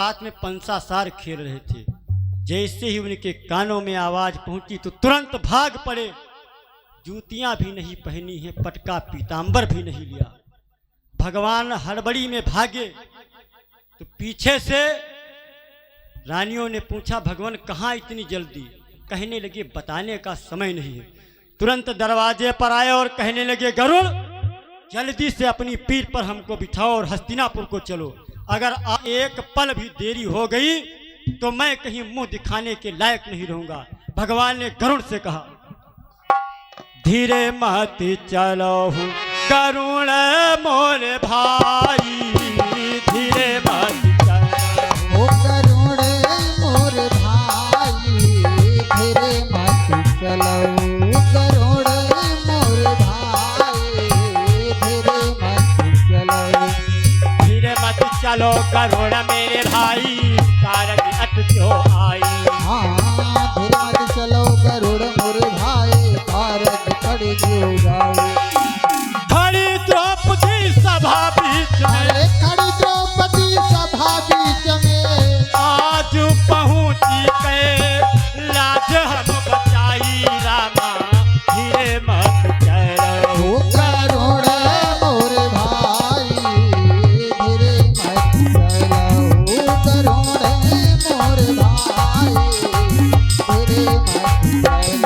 रात में पंसासार खेल रहे थे। जैसे ही उनके कानों में आवाज पहुंची तो तुरंत भाग पड़े। जूतियां भी नहीं पहनी हैं, पटका पीतांबर भी नहीं लिया। भगवान हड़बड़ी में भागे तो पीछे से रानियों ने पूछा, भगवान कहाँ इतनी जल्दी? कहने लगे बताने का समय नहीं है। तुरंत दरवाजे पर आए और कहने लगे, गरुड़ जल्दी से अपनी पीठ पर हमको बिठाओ और हस्तिनापुर को चलो। अगर एक पल भी देरी हो गई तो मैं कहीं मुंह दिखाने के लायक नहीं रहूंगा। भगवान ने गरुड़ से कहा, धीरे मत चलो गरुड़ मोर भाई, धीरे मत चलो गरुड़ मोर भाई, धीरे मत चलो गरुड़ मोर भाई, धीरे मत चलो। धीरे मत चलो गरुड़ मेरे भाई, कारज अट क्यों आई। हाँ धीरे मत चलो गरुड़ मोर भाई, कारज पड़ क्यों जाए। खड़ी द्रौपदी सभा बीच में, खड़ी द्रौपदी सभा बीच में, आज पहुंची के लाज हम बचाई। रामा धीरे मत चलो गरुड़ मोर भाई, धीरे मत चलो गरुड़ मोर भाई, धीरे मत चलो।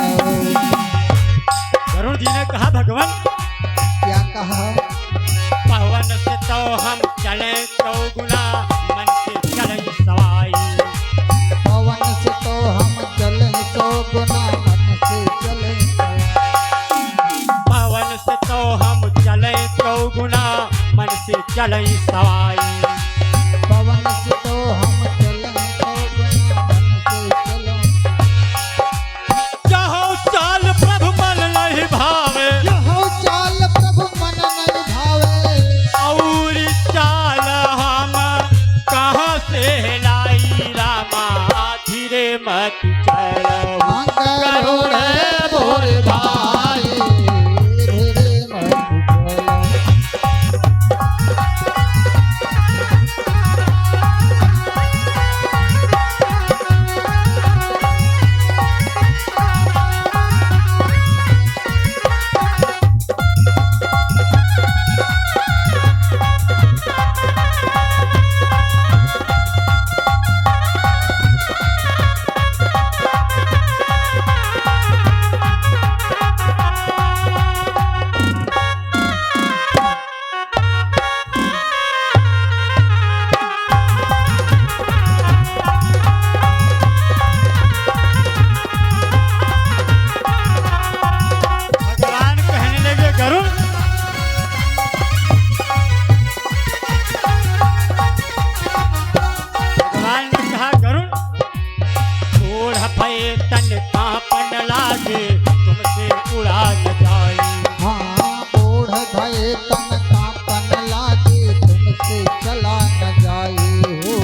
गरुड़ जी ने कहा, भगवान क्या कहा? पवन से तो हम चले चौगुना, मन से चले सवाई। पवन से तो हम चले चौगुना, मन से चले। पवन से तो हम चले चौगुना, मन से चले सवाई। पवन से तो हम चले चौगुना, मन से चले। जहाँ चाल प्रभु मन नहीं भावे, यहो चाल प्रभु मन नहीं भावे, और चाल हम कहाँ से लाई। रामा धीरे मत चलो गरुड़ मोर भाई, धीरे मत चलो। भगवान कहने लगे, गरुड़ भगवान ने कहा, गरुड़ बूढ़ भये तन कांपन लागे, तुमसे उड़ा न जाए। हाँ बूढ़ भये तन कांपन लागे, तुमसे चला न जाए हो।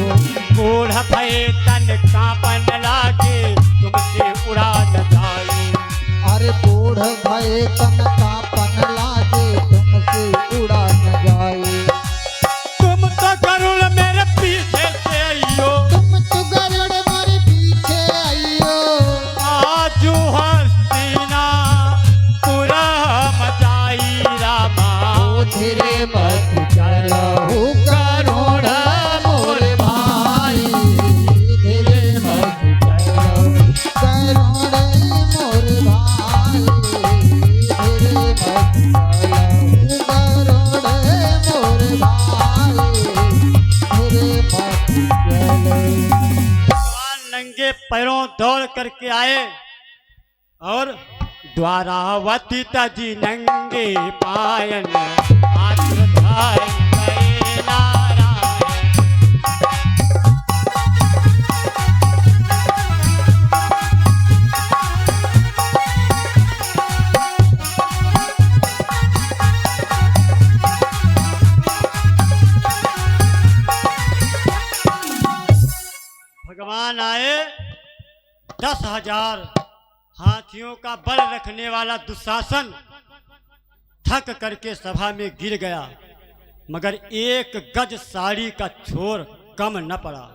बूढ़ भये तन कांपन लागे, तुमसे उड़ा न जाए। अरे बूढ़ भये तन कांपन लागे, तुमसे उड़ा न जाए। तुम तो गरुड़ मेरे पीछे से आइयो, तुम तो गरुड़ मोरे पीछे आइयो। आज हस्तिना पूरा मचाई। रामा धीरे मत चलो गरुड़ मोर भाई, धीरे मत चलो गरुड़ मोर भाई, धीरे मत चलो गरुड़ मोर भाई, धीरे मत चलो। भगवान नंगे पैरों दौड़ करके आए और द्वारावती तजी नंगे पायन आश्रधाय गए नारायण। भगवान आए, 10,000 हाथियों का बल रखने वाला दुशासन थक करके सभा में गिर गया, मगर एक गज साड़ी का छोर कम न पड़ा।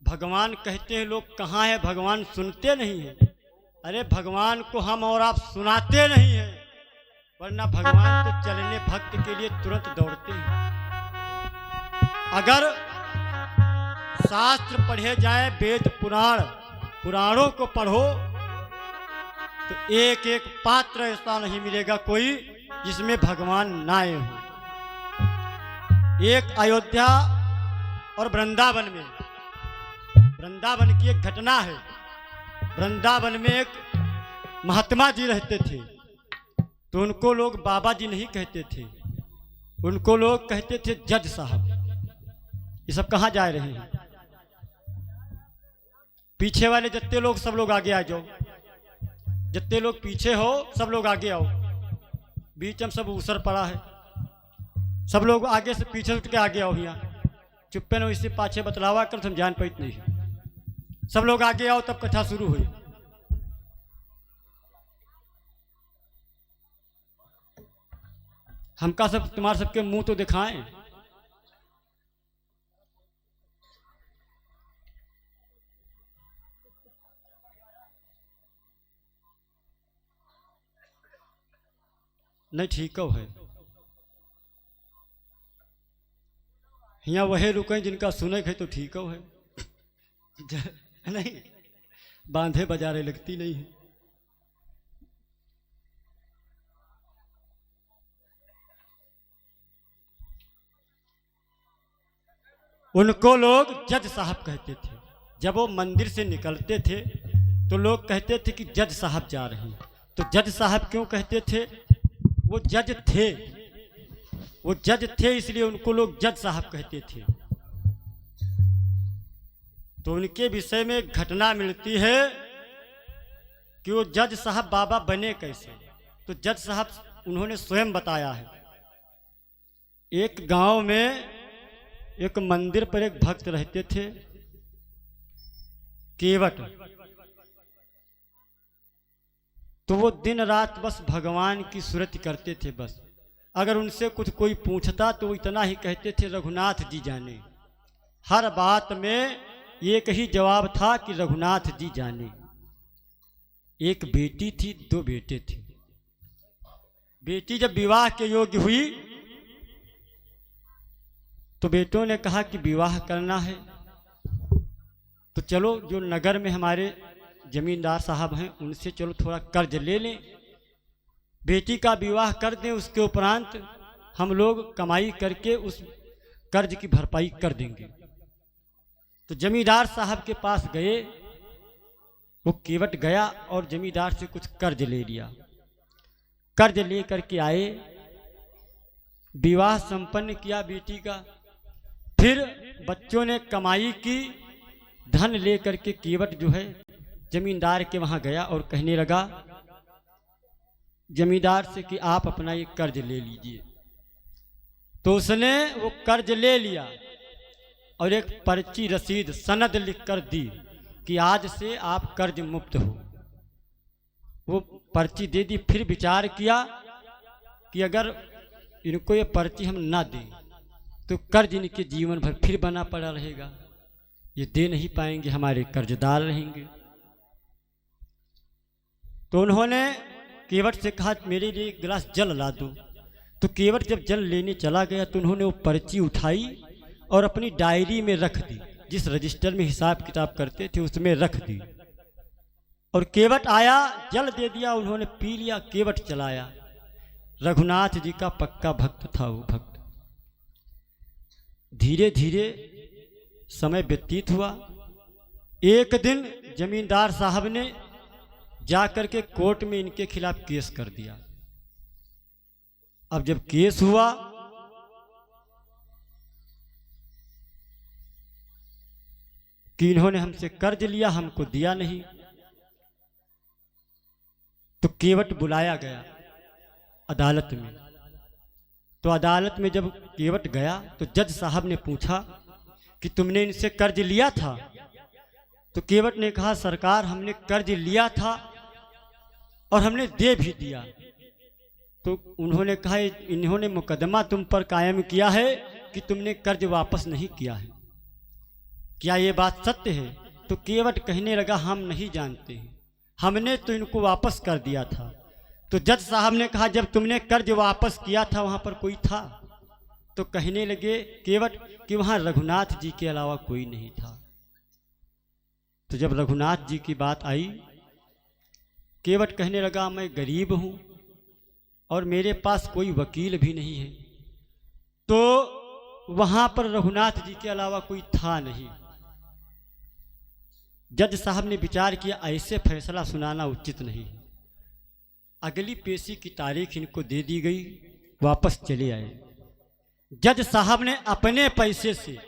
भगवान कहते हैं लोग कहाँ है, भगवान सुनते नहीं हैं। अरे भगवान को हम और आप सुनाते नहीं हैं, वरना भगवान तो चलने भक्त के लिए तुरंत दौड़ते हैं। अगर शास्त्र पढ़े जाए, वेद पुराण, पुराणों को पढ़ो, तो एक एक पात्र ऐसा नहीं मिलेगा कोई जिसमें भगवान ना आए हो। एक अयोध्या और वृंदावन में, वृंदावन की एक घटना है। वृंदावन में एक महात्मा जी रहते थे, तो उनको लोग बाबा जी नहीं कहते थे, उनको लोग कहते थे जज साहब। ये सब कहाँ जा रहे हैं? पीछे वाले जितने लोग, सब लोग आगे आ जाओ। जितने लोग पीछे हो सब लोग आगे आओ। बीच में सब उसर पड़ा है, सब लोग आगे से पीछे उठ के आगे आओ। यहाँ चुप्पे न इससे पाछे बतलावा कर, तुम जान पाइत नहीं। सब लोग आगे आओ, तब कथा शुरू हुई। हमका सब तुम्हारे सबके मुंह तो दिखाएं। नहीं ठीक है, यहाँ वही रुके जिनका सुने है तो ठीक है। नहीं बांधे बाजारे लगती नहीं है। उनको लोग जज साहब कहते थे। जब वो मंदिर से निकलते थे तो लोग कहते थे कि जज साहब जा रहे हैं। तो जज साहब क्यों कहते थे? वो जज थे, वो जज थे, इसलिए उनको लोग जज साहब कहते थे। तो उनके विषय में एक घटना मिलती है कि वो जज साहब बाबा बने कैसे। तो जज साहब उन्होंने स्वयं बताया है। एक गांव में एक मंदिर पर एक भक्त रहते थे, केवट। तो वो दिन रात बस भगवान की सुरति करते थे। बस अगर उनसे कुछ कोई पूछता तो वो इतना ही कहते थे, रघुनाथ जी जाने। हर बात में एक ही जवाब था कि रघुनाथ जी जाने। एक बेटी थी, दो बेटे थे। बेटी जब विवाह के योग्य हुई तो बेटों ने कहा कि विवाह करना है तो चलो, जो नगर में हमारे जमींदार साहब हैं उनसे चलो थोड़ा कर्ज ले लें, बेटी का विवाह कर दें, उसके उपरांत हम लोग कमाई करके उस कर्ज की भरपाई कर देंगे। तो जमींदार साहब के पास गए, वो केवट गया और जमींदार से कुछ कर्ज ले लिया। कर्ज ले करके आए, विवाह संपन्न किया बेटी का। फिर बच्चों ने कमाई की, धन ले करके केवट जो है जमींदार के वहां गया और कहने लगा जमींदार से कि आप अपना ये कर्ज ले लीजिए। तो उसने वो कर्ज ले लिया और एक पर्ची, रसीद, सनद लिख कर दी कि आज से आप कर्ज मुक्त हो। वो पर्ची दे दी। फिर विचार किया कि अगर इनको ये पर्ची हम ना दें तो कर्ज इनके जीवन भर फिर बना पड़ा रहेगा, ये दे नहीं पाएंगे, हमारे कर्जदार रहेंगे। तो उन्होंने केवट से कहा मेरे लिए एक गिलास जल ला दो। तो केवट जब जल लेने चला गया तो उन्होंने वो पर्ची उठाई और अपनी डायरी में रख दी, जिस रजिस्टर में हिसाब किताब करते थे उसमें रख दी। और केवट आया, जल दे दिया, उन्होंने पी लिया, केवट चलाया। रघुनाथ जी का पक्का भक्त था वो भक्त। धीरे धीरे समय व्यतीत हुआ। एक दिन जमींदार साहब ने जाकर के कोर्ट में इनके खिलाफ केस कर दिया। अब जब केस हुआ कि इन्होंने हमसे कर्ज लिया, हमको दिया नहीं, तो केवट बुलाया गया अदालत में। तो अदालत में जब केवट गया तो जज साहब ने पूछा कि तुमने इनसे कर्ज लिया था? तो केवट ने कहा सरकार हमने कर्ज लिया था और हमने दे भी दिया। तो उन्होंने कहा इन्होंने मुकदमा तुम पर कायम किया है कि तुमने कर्ज वापस नहीं किया है। क्या ये बात सत्य है? तो केवट कहने लगा, हम नहीं जानते हैं, हमने तो इनको वापस कर दिया था। तो जज साहब ने कहा, जब तुमने कर्ज वापस किया था वहाँ पर कोई था? तो कहने लगे केवट कि वहाँ रघुनाथ जी के अलावा कोई नहीं था। तो जब रघुनाथ जी की बात आई, केवट कहने लगा, मैं गरीब हूँ और मेरे पास कोई वकील भी नहीं है। तो वहाँ पर रघुनाथ जी के अलावा कोई था नहीं। जज साहब ने विचार किया, ऐसे फैसला सुनाना उचित नहीं है। अगली पेशी की तारीख इनको दे दी गई, वापस चले आए। जज साहब ने अपने पैसे से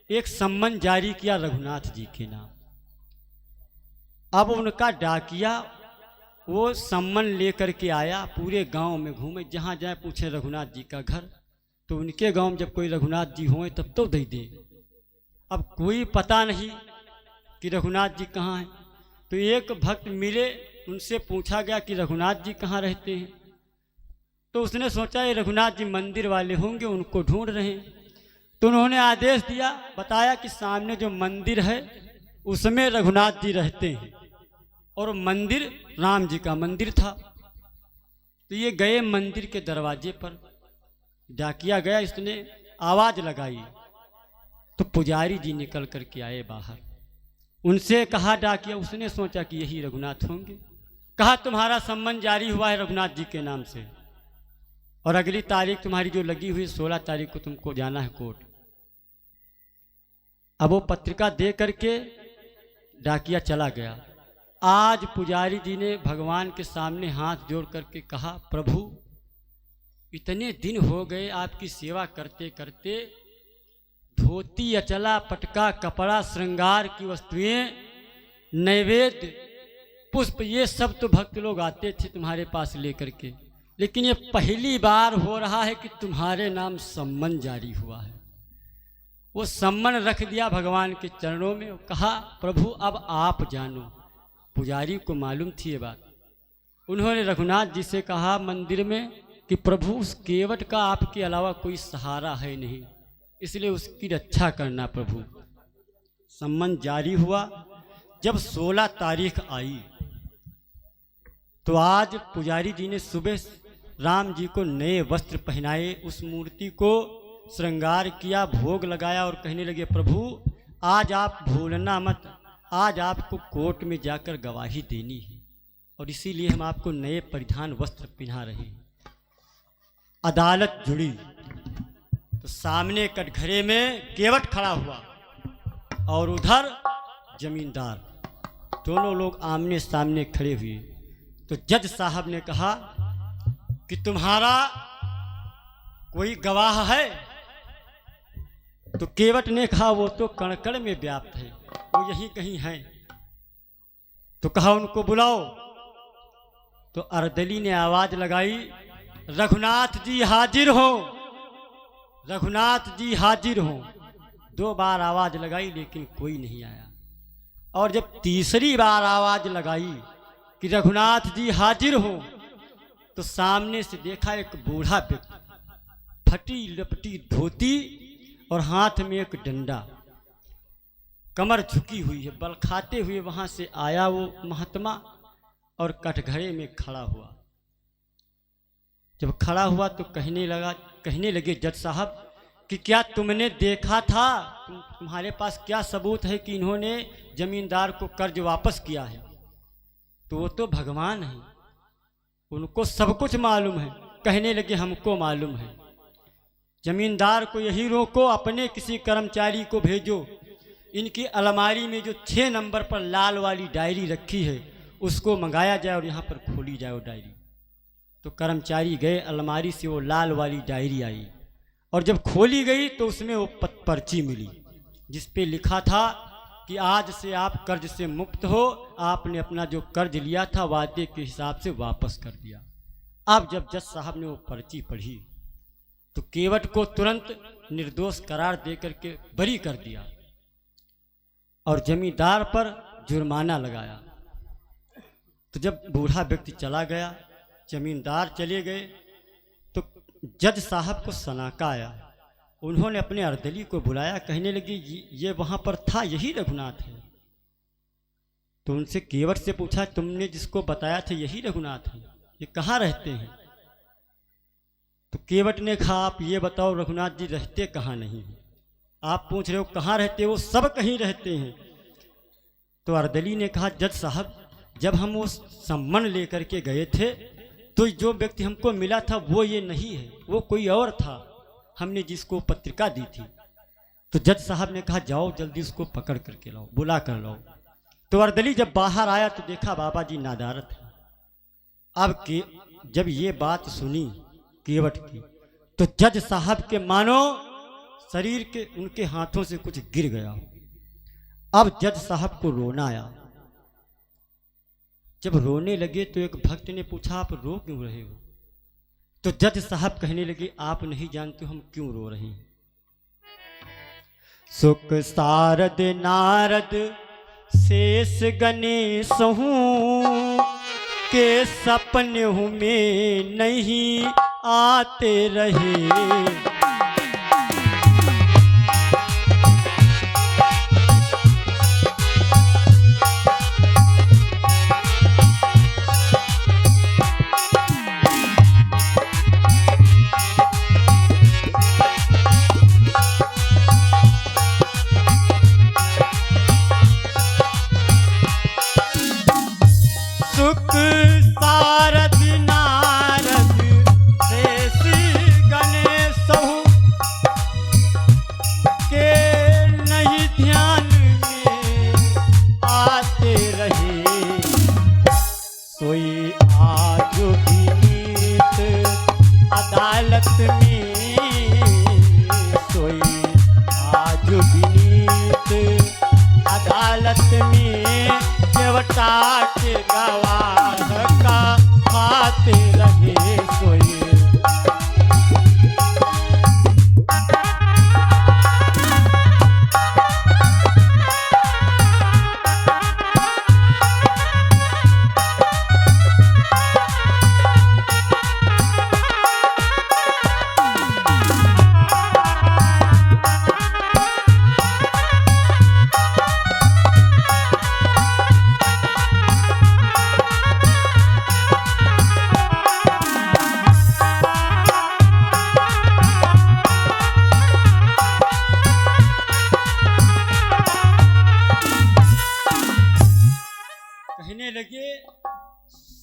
एक सम्मन जारी किया रघुनाथ जी के नाम। अब उनका डाकिया वो सम्मन लेकर के आया, पूरे गांव में घूमे, जहां जाए पूछे रघुनाथ जी का घर। तो उनके गांव में जब कोई रघुनाथ जी होए तब तो दे दे। अब कोई पता नहीं कि रघुनाथ जी कहाँ हैं। तो एक भक्त मिले, उनसे पूछा गया कि रघुनाथ जी कहाँ रहते हैं। तो उसने सोचा ये रघुनाथ जी मंदिर वाले होंगे, उनको ढूंढ रहे हैं। तो उन्होंने आदेश दिया, बताया कि सामने जो मंदिर है उसमें रघुनाथ जी रहते हैं, और मंदिर राम जी का मंदिर था। तो ये गए मंदिर के दरवाजे पर, डाकिया गया, इसने आवाज लगाई तो पुजारी जी निकल करके आए बाहर। उनसे कहा डाकिया, उसने सोचा कि यही रघुनाथ होंगे। कहा, तुम्हारा सम्मन जारी हुआ है रघुनाथ जी के नाम से, और अगली तारीख तुम्हारी जो लगी हुई 16 तारीख को तुमको जाना है कोर्ट। अब वो पत्रिका दे करके डाकिया चला गया। आज पुजारी जी ने भगवान के सामने हाथ जोड़ करके कहा, प्रभु इतने दिन हो गए आपकी सेवा करते करते, धोती, अचला, पटका, कपड़ा, श्रृंगार की वस्तुएं, नैवेद्य, पुष्प, ये सब तो भक्त लोग आते थे तुम्हारे पास लेकर के, लेकिन ये पहली बार हो रहा है कि तुम्हारे नाम सम्मन जारी हुआ है। वो सम्मन रख दिया भगवान के चरणों में, कहा, प्रभु अब आप जानो। पुजारी को मालूम थी ये बात। उन्होंने रघुनाथ जी से कहा मंदिर में कि प्रभु उस केवट का आपके अलावा कोई सहारा है नहीं, इसलिए उसकी रक्षा करना प्रभु। सम्मन जारी हुआ। जब 16 तारीख आई तो आज पुजारी जी ने सुबह राम जी को नए वस्त्र पहनाए, उस मूर्ति को श्रृंगार किया, भोग लगाया, और कहने लगे, प्रभु आज आप भूलना मत, आज आपको कोर्ट में जाकर गवाही देनी है, और इसीलिए हम आपको नए परिधान वस्त्र पहना रहे हैं। अदालत जुड़ी तो सामने कटघरे में केवट खड़ा हुआ और उधर जमींदार, दोनों लोग आमने सामने खड़े हुए। तो जज साहब ने कहा कि तुम्हारा कोई गवाह है? तो केवट ने कहा, वो तो कणकण में व्याप्त है, वो यही कहीं हैं। तो कहा, उनको बुलाओ। तो अर्दली ने आवाज लगाई, रघुनाथ जी हाजिर हो, रघुनाथ जी हाजिर हो। 2 बार आवाज लगाई लेकिन कोई नहीं आया, और जब तीसरी बार आवाज लगाई कि रघुनाथ जी हाजिर हो, तो सामने से देखा एक बूढ़ा व्यक्ति, फटी लपटी धोती और हाथ में एक डंडा, कमर झुकी हुई है, बल खाते हुए वहां से आया वो महात्मा और कटघरे में खड़ा हुआ। जब खड़ा हुआ तो कहने लगे जज साहब कि क्या तुमने देखा था, तुम्हारे पास क्या सबूत है कि इन्होंने जमींदार को कर्ज वापस किया है? तो वो तो भगवान है, उनको सब कुछ मालूम है। कहने लगे, हमको मालूम है। जमींदार को यही रोको, अपने किसी कर्मचारी को भेजो, इनकी अलमारी में जो 6 नंबर पर लाल वाली डायरी रखी है उसको मंगाया जाए और यहाँ पर खोली जाए वो डायरी। तो कर्मचारी गए, अलमारी से वो लाल वाली डायरी आई, और जब खोली गई तो उसमें वो पर्ची मिली जिस पे लिखा था कि आज से आप कर्ज से मुक्त हो, आपने अपना जो कर्ज लिया था वादे के हिसाब से वापस कर दिया। अब जब जज साहब ने वो पर्ची पढ़ी तो केवट को तुरंत निर्दोष करार देकर के बरी कर दिया और जमींदार पर जुर्माना लगाया। तो जब बूढ़ा व्यक्ति चला गया, जमींदार चले गए, तो जज साहब को सनाका आया। उन्होंने अपने अर्दली को बुलाया, कहने लगी ये वहां पर था, यही रघुनाथ है। तो उनसे केवट से पूछा, तुमने जिसको बताया था यही रघुनाथ है, ये कहाँ रहते हैं? तो केवट ने कहा, आप ये बताओ रघुनाथ जी रहते कहाँ नहीं हैं? आप पूछ रहे हो कहाँ रहते, वो सब कहीं रहते हैं। तो अर्दली ने कहा, जज साहब जब हम वो सम्मन लेकर के गए थे तो जो व्यक्ति हमको मिला था वो ये नहीं है, वो कोई और था, हमने जिसको पत्रिका दी थी। तो जज साहब ने कहा, जाओ जल्दी उसको पकड़ करके लाओ, बुला कर लाओ। तो अर्दली जब बाहर आया तो देखा बाबा जी नादारत है। अब जब ये बात सुनी केवट की तो जज साहब के मानो शरीर के उनके हाथों से कुछ गिर गया। अब जज साहब को रोना आया। जब रोने लगे तो एक भक्त ने पूछा, आप रो क्यों रहे हो? तो जज साहब कहने लगे, आप नहीं जानते हम क्यों रो रहे हैं। सुख सारद नारद शेष गणेश हूँ के सपने हूँ में नहीं आते रहे।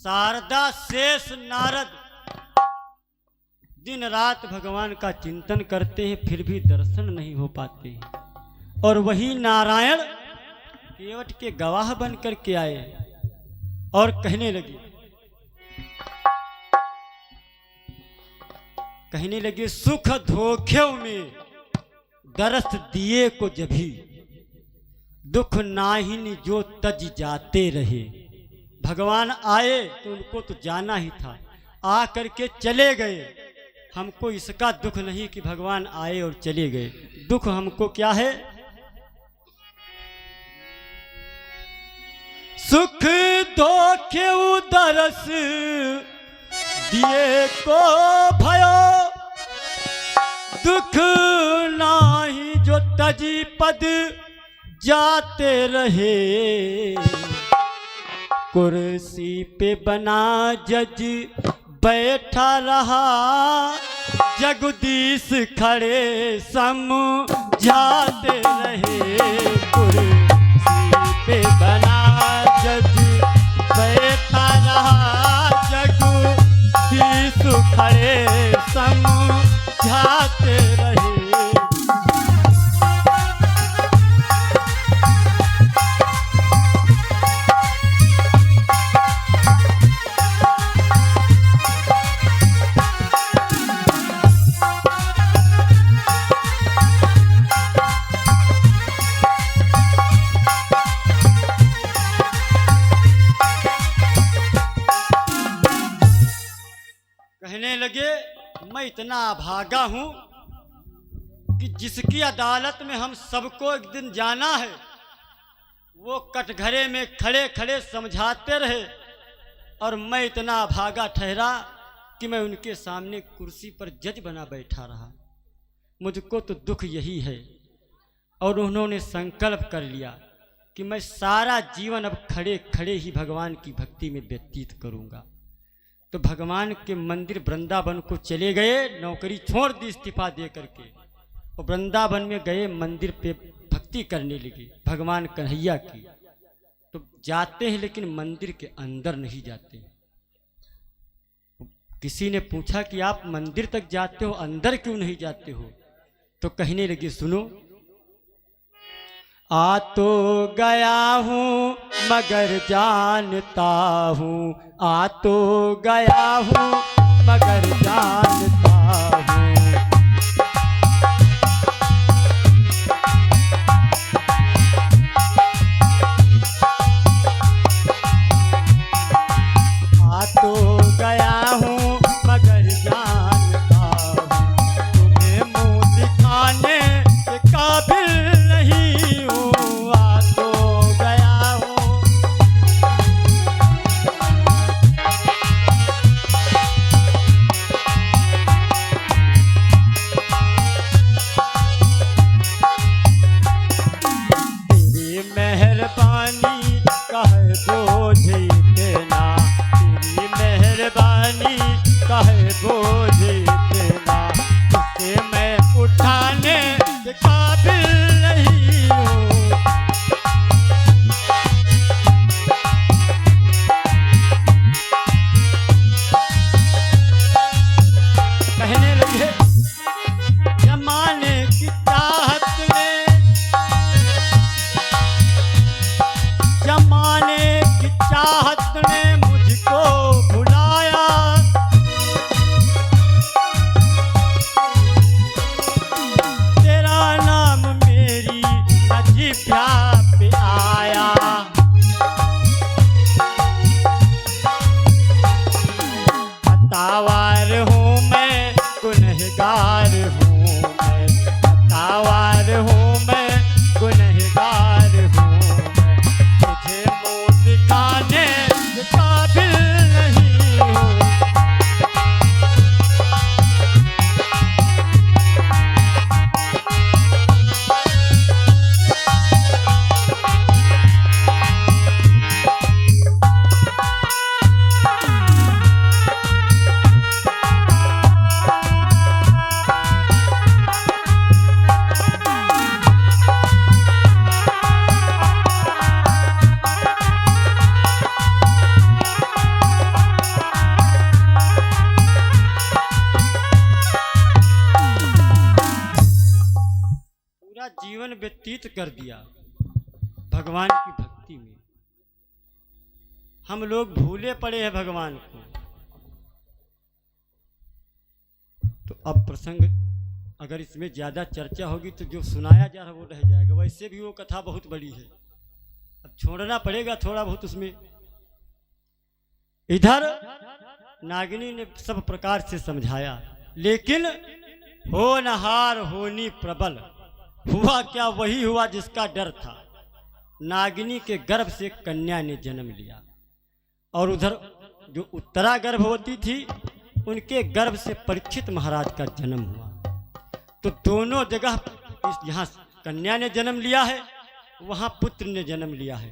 शारदा शेष नारद दिन रात भगवान का चिंतन करते हैं, फिर भी दर्शन नहीं हो पाते हैं। और वही नारायण केवट के गवाह बन करके आए और कहने लगे सुख धोखे में दरस दिए को जभी दुख नाहिन जो तज जाते रहे। भगवान आए तो उनको तो जाना ही था, आ करके चले गए। हमको इसका दुख नहीं कि भगवान आए और चले गए, दुख हमको क्या है? सुख धोखे दरस दिए को भयो दुख नाही जो तजी पद जाते रहे। कुर्सी पे बना जज बैठा रहा जगदीश खड़े समझाते रहे। कुर्सी पे बना जज बैठा रहा जगदीश खड़े समझाते रहे। कहने लगे मैं इतना अभागा हूं कि जिसकी अदालत में हम सबको एक दिन जाना है वो कटघरे में खड़े खड़े समझाते रहे और मैं इतना अभागा ठहरा कि मैं उनके सामने कुर्सी पर जज बना बैठा रहा। मुझको तो दुख यही है। और उन्होंने संकल्प कर लिया कि मैं सारा जीवन अब खड़े खड़े ही भगवान की भक्ति में व्यतीत करूंगा। तो भगवान के मंदिर वृंदावन को चले गए, नौकरी छोड़ दी इस्तीफा दे करके, और वृंदावन में गए, मंदिर पे भक्ति करने लगे भगवान कन्हैया की। तो जाते हैं लेकिन मंदिर के अंदर नहीं जाते। किसी ने पूछा कि आप मंदिर तक जाते हो, अंदर क्यों नहीं जाते हो? तो कहने लगे, सुनो, आ तो गया हूँ मगर जानता हूँ, आ तो गया हूँ मगर जानता हूँ। आ तो गया हूँ मगर जानता हूँ, तुम्हें मुँह दिखाने के काबिल नहीं हूँ। आ तो गया हूँ। तेरी मेहरबानी का है बोझ इतना, तेरी मेहरबानी का है बोझ इतना, इसे मैं उठाने के काबिल नहीं हूँ। कहने लगे, जमाने की चाहत ने, जमाने की चाहत ने मुझको भुलाया, तेरा नाम मेरी अजीबिया पे आया। खतावार हूँ मैं, गुनहगार हूँ मैं, खतावार हूँ मैं, गुनहगार हूँ मैं, तुझे मुँह दिखाने के काबिल नहीं हूँ। पूरा जीवन व्यतीत कर दिया भगवान की भक्ति में। हम लोग भूले पड़े हैं भगवान को। तो अब प्रसंग अगर इसमें ज्यादा चर्चा होगी तो जो सुनाया जा रहा है वो रह जाएगा। वैसे भी वो कथा बहुत बड़ी है, अब छोड़ना पड़ेगा थोड़ा बहुत उसमें। इधर नागिनी ने सब प्रकार से समझाया, लेकिन होनहार होनी प्रबल, हुआ क्या? वही हुआ जिसका डर था। नागिनी के गर्भ से कन्या ने जन्म लिया, और उधर जो उत्तरा गर्भवती थी उनके गर्भ से परीक्षित महाराज का जन्म हुआ। तो दोनों जगह, यहाँ कन्या ने जन्म लिया है, वहाँ पुत्र ने जन्म लिया है।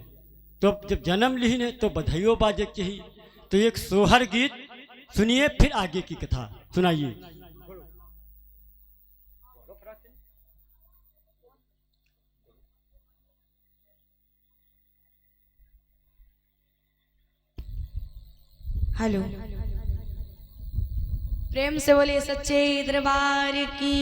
तो जब जन्म ली ने तो बधाइयों बाजे चाहिए। तो एक सोहर गीत सुनिए, फिर आगे की कथा सुनाइए। हेलो, प्रेम से बोलिए सच्चे दरबार की।